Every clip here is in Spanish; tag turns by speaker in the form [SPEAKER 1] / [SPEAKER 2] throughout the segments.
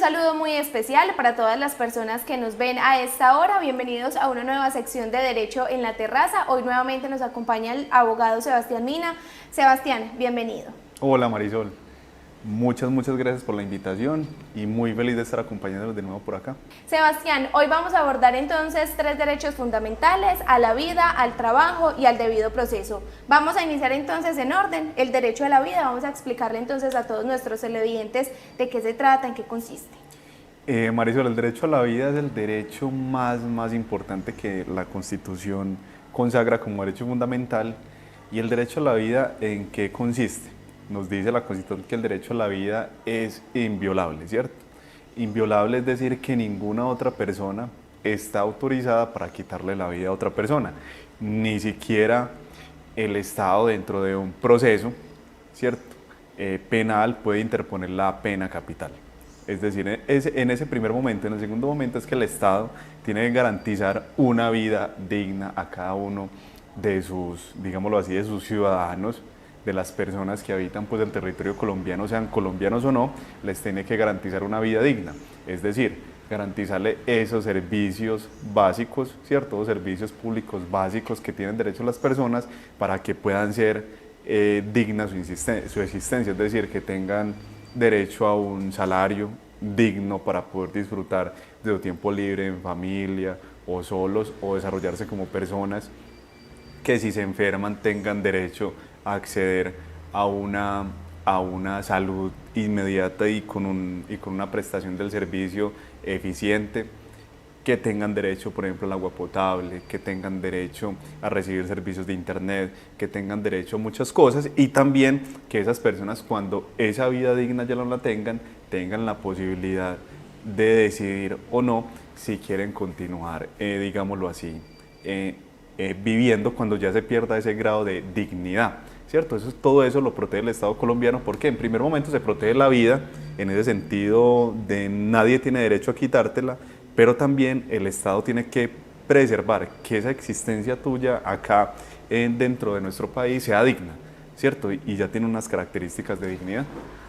[SPEAKER 1] saludo muy especial para todas las personas que nos ven a esta hora. Bienvenidos a una nueva sección de Derecho en la Terraza. Hoy nuevamente nos acompaña el abogado Sebastián Mina. Sebastián, bienvenido.
[SPEAKER 2] Hola Marisol, muchas gracias por la invitación y muy feliz de estar acompañándolos de nuevo por acá.
[SPEAKER 1] Sebastián, hoy vamos a abordar entonces 3 derechos fundamentales: a la vida, al trabajo y al debido proceso. Vamos a iniciar entonces en orden. El derecho a la vida, vamos a explicarle entonces a todos nuestros televidentes de qué se trata, en qué consiste.
[SPEAKER 2] Marisol, el derecho a la vida es el derecho más importante que la Constitución consagra como derecho fundamental. ¿Y el derecho a la vida en qué consiste? Nos dice la Constitución que el derecho a la vida es inviolable, ¿cierto? Inviolable es decir que ninguna otra persona está autorizada para quitarle la vida a otra persona, ni siquiera el Estado dentro de un proceso, ¿cierto? Penal puede interponer la pena capital. Es decir, en ese primer momento. En el segundo momento es que el Estado tiene que garantizar una vida digna a cada uno de sus, digámoslo así, de sus ciudadanos, de las personas que habitan pues el territorio colombiano, sean colombianos o no, les tiene que garantizar una vida digna, es decir, garantizarle esos servicios básicos, ¿cierto? Los servicios públicos básicos que tienen derecho las personas para que puedan ser dignas su existencia, es decir, que tengan derecho a un salario digno para poder disfrutar de su tiempo libre en familia o solos, o desarrollarse como personas, que si se enferman tengan derecho a acceder a una salud inmediata y con una prestación del servicio eficiente, que tengan derecho, por ejemplo, al agua potable, que tengan derecho a recibir servicios de internet, que tengan derecho a muchas cosas, y también que esas personas, cuando esa vida digna ya no la tengan la posibilidad de decidir o no si quieren continuar, digámoslo así, viviendo cuando ya se pierda ese grado de dignidad, ¿cierto? Todo eso lo protege el Estado colombiano, porque en primer momento se protege la vida, en ese sentido de nadie tiene derecho a quitártela, pero también el Estado tiene que preservar que esa existencia tuya acá dentro de nuestro país sea digna, ¿cierto? Y ya tiene unas características de dignidad.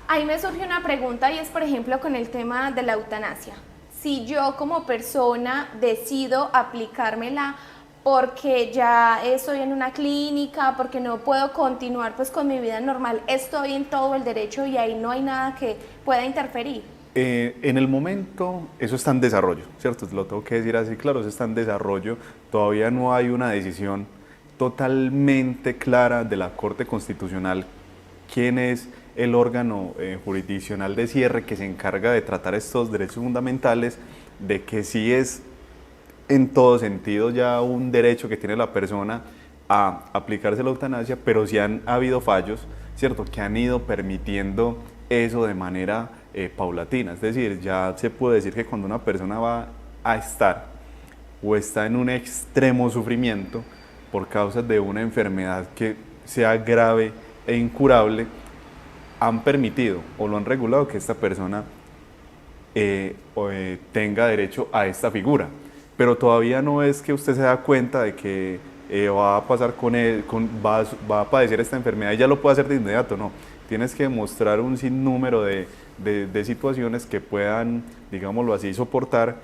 [SPEAKER 1] Ahí me surge una pregunta, y es por ejemplo con el tema de la eutanasia. Si yo como persona decido aplicármela porque ya estoy en una clínica, porque no puedo continuar pues con mi vida normal, estoy en todo el derecho y ahí no hay nada que pueda interferir.
[SPEAKER 2] En el momento eso está en desarrollo, ¿cierto? Lo tengo que decir así, claro, eso está en desarrollo, todavía no hay una decisión totalmente clara de la Corte Constitucional, quién es el órgano jurisdiccional de cierre que se encarga de tratar estos derechos fundamentales, de que sí es en todo sentido ya un derecho que tiene la persona a aplicarse la eutanasia, pero sí han habido fallos, ¿cierto?, que han ido permitiendo eso de manera paulatina. Es decir, ya se puede decir que cuando una persona va a estar o está en un extremo sufrimiento por causa de una enfermedad que sea grave e incurable, han permitido o lo han regulado que esta persona tenga derecho a esta figura. Pero todavía no es que usted se da cuenta de que va a pasar va a padecer esta enfermedad y ya lo puede hacer de inmediato, no. Tienes que mostrar un sinnúmero de situaciones que puedan, digámoslo así, soportar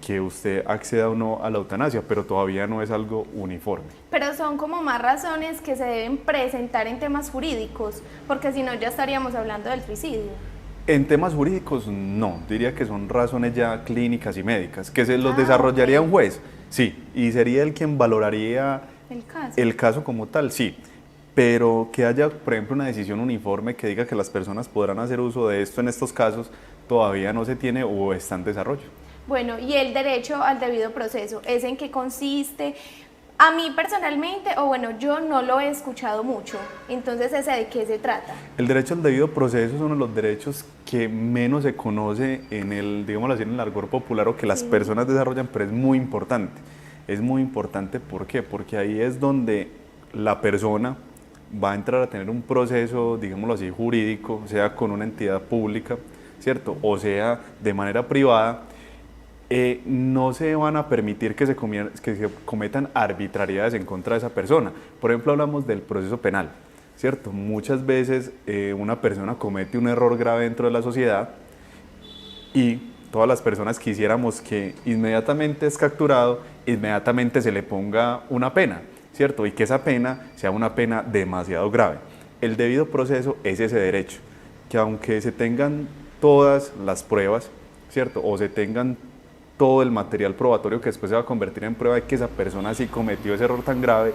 [SPEAKER 2] que usted acceda o no a la eutanasia, pero todavía no es algo uniforme.
[SPEAKER 1] Pero son como más razones que se deben presentar en temas jurídicos, porque si no ya estaríamos hablando del suicidio.
[SPEAKER 2] En temas jurídicos no, diría que son razones ya clínicas y médicas, que se los desarrollaría un juez, sí, y sería él quien valoraría el caso como tal, sí, pero que haya, por ejemplo, una decisión uniforme que diga que las personas podrán hacer uso de esto en estos casos, todavía no se tiene o está en desarrollo.
[SPEAKER 1] Bueno, y el derecho al debido proceso, ¿es en qué consiste? A mí personalmente, o bueno, yo no lo he escuchado mucho, entonces ¿ese de qué se trata?
[SPEAKER 2] El derecho al debido proceso es uno de los derechos que menos se conoce en el, digámoslo así, en el argot popular o que las personas desarrollan, pero es muy importante. Es muy importante, ¿por qué? Porque ahí es donde la persona va a entrar a tener un proceso, digámoslo así, jurídico, sea con una entidad pública, ¿cierto? O sea de manera privada. No se van a permitir que se cometan arbitrariedades en contra de esa persona. Por ejemplo, hablamos del proceso penal, ¿cierto? Muchas veces una persona comete un error grave dentro de la sociedad y todas las personas quisiéramos que inmediatamente es capturado, inmediatamente se le ponga una pena, ¿cierto? Y que esa pena sea una pena demasiado grave. El debido proceso es ese derecho, que aunque se tengan todas las pruebas, ¿cierto? O se tengan todo el material probatorio que después se va a convertir en prueba de que esa persona sí cometió ese error tan grave,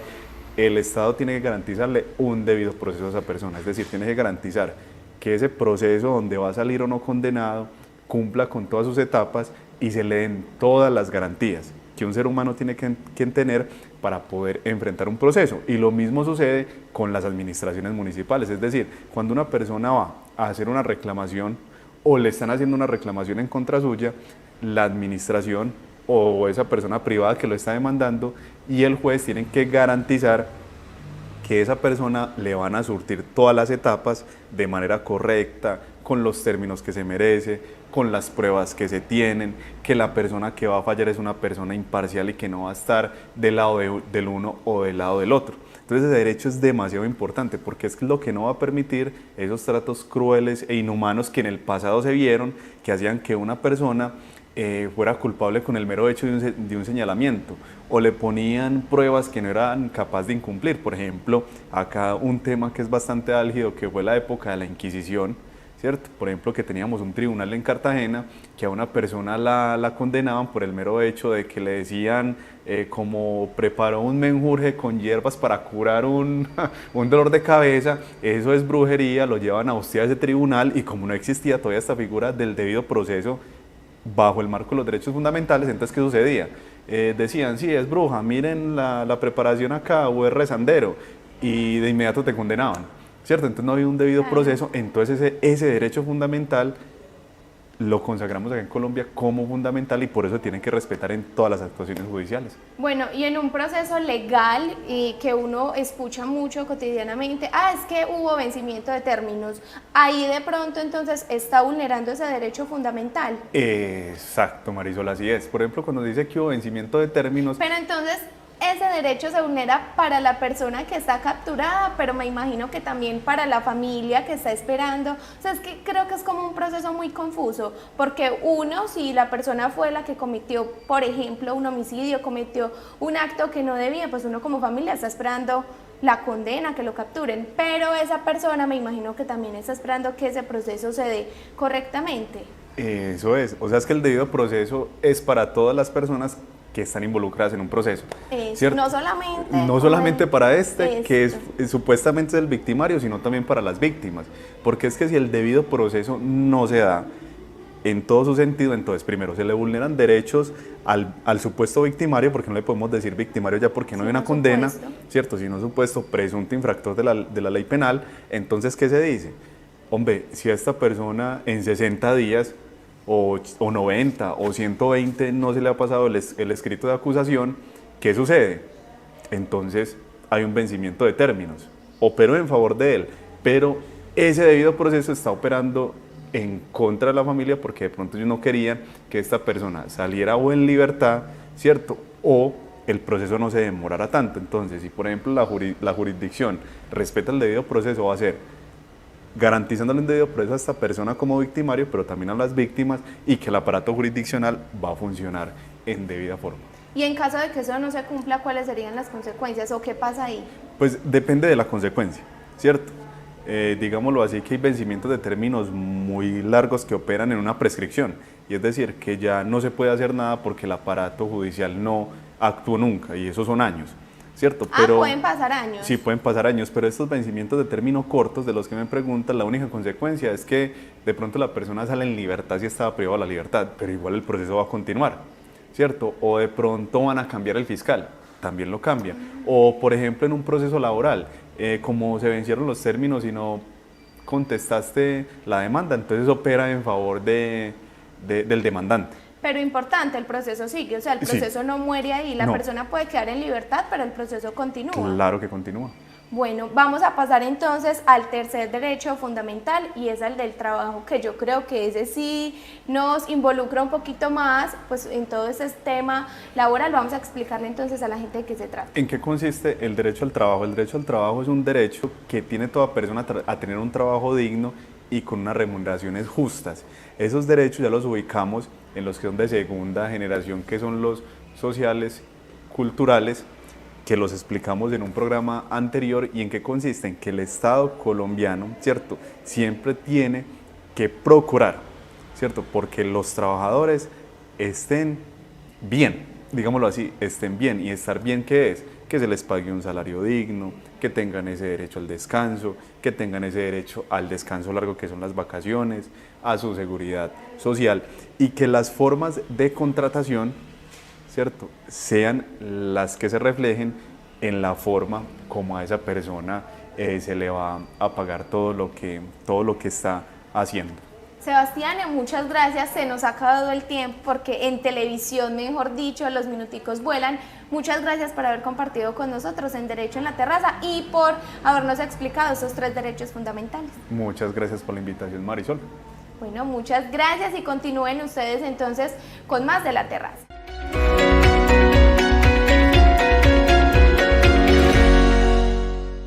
[SPEAKER 2] el Estado tiene que garantizarle un debido proceso a esa persona, es decir, tiene que garantizar que ese proceso donde va a salir o no condenado cumpla con todas sus etapas y se le den todas las garantías que un ser humano tiene que tener para poder enfrentar un proceso. Y lo mismo sucede con las administraciones municipales, es decir, cuando una persona va a hacer una reclamación o le están haciendo una reclamación en contra suya, la administración o esa persona privada que lo está demandando y el juez tienen que garantizar que esa persona le van a surtir todas las etapas de manera correcta, con los términos que se merece, con las pruebas que se tienen, que la persona que va a fallar es una persona imparcial y que no va a estar del lado del uno o del lado del otro. Entonces ese derecho es demasiado importante porque es lo que no va a permitir esos tratos crueles e inhumanos que en el pasado se vieron, que hacían que una persona fuera culpable con el mero hecho de un señalamiento o le ponían pruebas que no eran capaces de incumplir. Por ejemplo, acá un tema que es bastante álgido, que fue la época de la Inquisición, ¿cierto? Por ejemplo, que teníamos un tribunal en Cartagena que a una persona la condenaban por el mero hecho de que le decían como preparó un menjurje con hierbas para curar un dolor de cabeza, eso es brujería, lo llevan a hostia a ese tribunal y como no existía todavía esta figura del debido proceso bajo el marco de los derechos fundamentales, entonces ¿qué sucedía? Decían, sí, es bruja, miren la preparación acá, o es rezandero, y de inmediato te condenaban, ¿cierto? Entonces no había un debido proceso, entonces ese derecho fundamental lo consagramos acá en Colombia como fundamental y por eso tienen que respetar en todas las actuaciones judiciales.
[SPEAKER 1] Bueno, y en un proceso legal que uno escucha mucho cotidianamente, es que hubo vencimiento de términos, ahí de pronto entonces está vulnerando ese derecho fundamental.
[SPEAKER 2] Exacto, Marisol, así es. Por ejemplo, cuando dice que hubo vencimiento de términos...
[SPEAKER 1] Pero entonces ese derecho se vulnera para la persona que está capturada, pero me imagino que también para la familia que está esperando. O sea, es que creo que es como un proceso muy confuso, porque uno, si la persona fue la que cometió, por ejemplo, un homicidio, cometió un acto que no debía, pues uno como familia está esperando la condena, que lo capturen, pero esa persona me imagino que también está esperando que ese proceso se dé correctamente.
[SPEAKER 2] Eso es, o sea, es que el debido proceso es para todas las personas que están involucradas en un proceso, ¿cierto?
[SPEAKER 1] No
[SPEAKER 2] solamente para que
[SPEAKER 1] esto.
[SPEAKER 2] Supuestamente es el victimario, sino también para las víctimas, porque es que si el debido proceso no se da en todo su sentido, entonces primero se le vulneran derechos al supuesto victimario, porque no le podemos decir victimario ya porque no hay una condena, ¿cierto? Sino supuesto presunto infractor de la ley penal. Entonces, ¿qué se dice? Hombre, si a esta persona en 60 días o 90 o 120 no se le ha pasado el escrito de acusación, ¿qué sucede? Entonces hay un vencimiento de términos, operó en favor de él, pero ese debido proceso está operando en contra de la familia porque de pronto ellos no querían que esta persona saliera o en libertad, ¿cierto? O el proceso no se demorara tanto. Entonces, si por ejemplo la jurisdicción respeta el debido proceso, va a ser garantizándole un debido proceso a esta persona como victimario, pero también a las víctimas, y que el aparato jurisdiccional va a funcionar en debida forma.
[SPEAKER 1] Y en caso de que eso no se cumpla, ¿cuáles serían las consecuencias o qué pasa ahí?
[SPEAKER 2] Pues depende de la consecuencia, ¿cierto? Digámoslo así, que hay vencimientos de términos muy largos que operan en una prescripción, y es decir, que ya no se puede hacer nada porque el aparato judicial no actuó nunca, y esos son años, ¿cierto?
[SPEAKER 1] Pero pueden pasar años.
[SPEAKER 2] Sí, pueden pasar años, pero estos vencimientos de término cortos de los que me preguntan, la única consecuencia es que de pronto la persona sale en libertad si estaba privada de la libertad, pero igual el proceso va a continuar, ¿cierto? O de pronto van a cambiar el fiscal, también lo cambia. O por ejemplo en un proceso laboral, como se vencieron los términos y no contestaste la demanda, entonces opera en favor del demandante.
[SPEAKER 1] Pero importante, el proceso sigue, o sea, el proceso no muere ahí, la persona puede quedar en libertad, pero el proceso continúa.
[SPEAKER 2] Claro que continúa.
[SPEAKER 1] Bueno, vamos a pasar entonces al tercer derecho fundamental y es el del trabajo, que yo creo que ese sí nos involucra un poquito más pues en todo ese tema laboral. Vamos a explicarle entonces a la gente de qué se trata.
[SPEAKER 2] ¿En qué consiste el derecho al trabajo? El derecho al trabajo es un derecho que tiene toda persona a tener un trabajo digno y con unas remuneraciones justas. Esos derechos ya los ubicamos en los que son de segunda generación, que son los sociales, culturales, que los explicamos en un programa anterior y en qué consiste, en que el Estado colombiano, ¿cierto?, siempre tiene que procurar, ¿cierto?, porque los trabajadores estén bien, digámoslo así, estén bien. ¿Y estar bien qué es? Que se les pague un salario digno, que tengan ese derecho al descanso, que tengan ese derecho al descanso largo que son las vacaciones, a su seguridad social, y que las formas de contratación, ¿cierto?, sean las que se reflejen en la forma como a esa persona se le va a pagar todo lo que está haciendo.
[SPEAKER 1] Sebastián, muchas gracias, se nos ha acabado el tiempo porque en televisión, mejor dicho, los minuticos vuelan. Muchas gracias por haber compartido con nosotros en Derecho en la Terraza y por habernos explicado esos 3 derechos fundamentales.
[SPEAKER 2] Muchas gracias por la invitación, Marisol.
[SPEAKER 1] Bueno, muchas gracias y continúen ustedes entonces con más de La Terraza.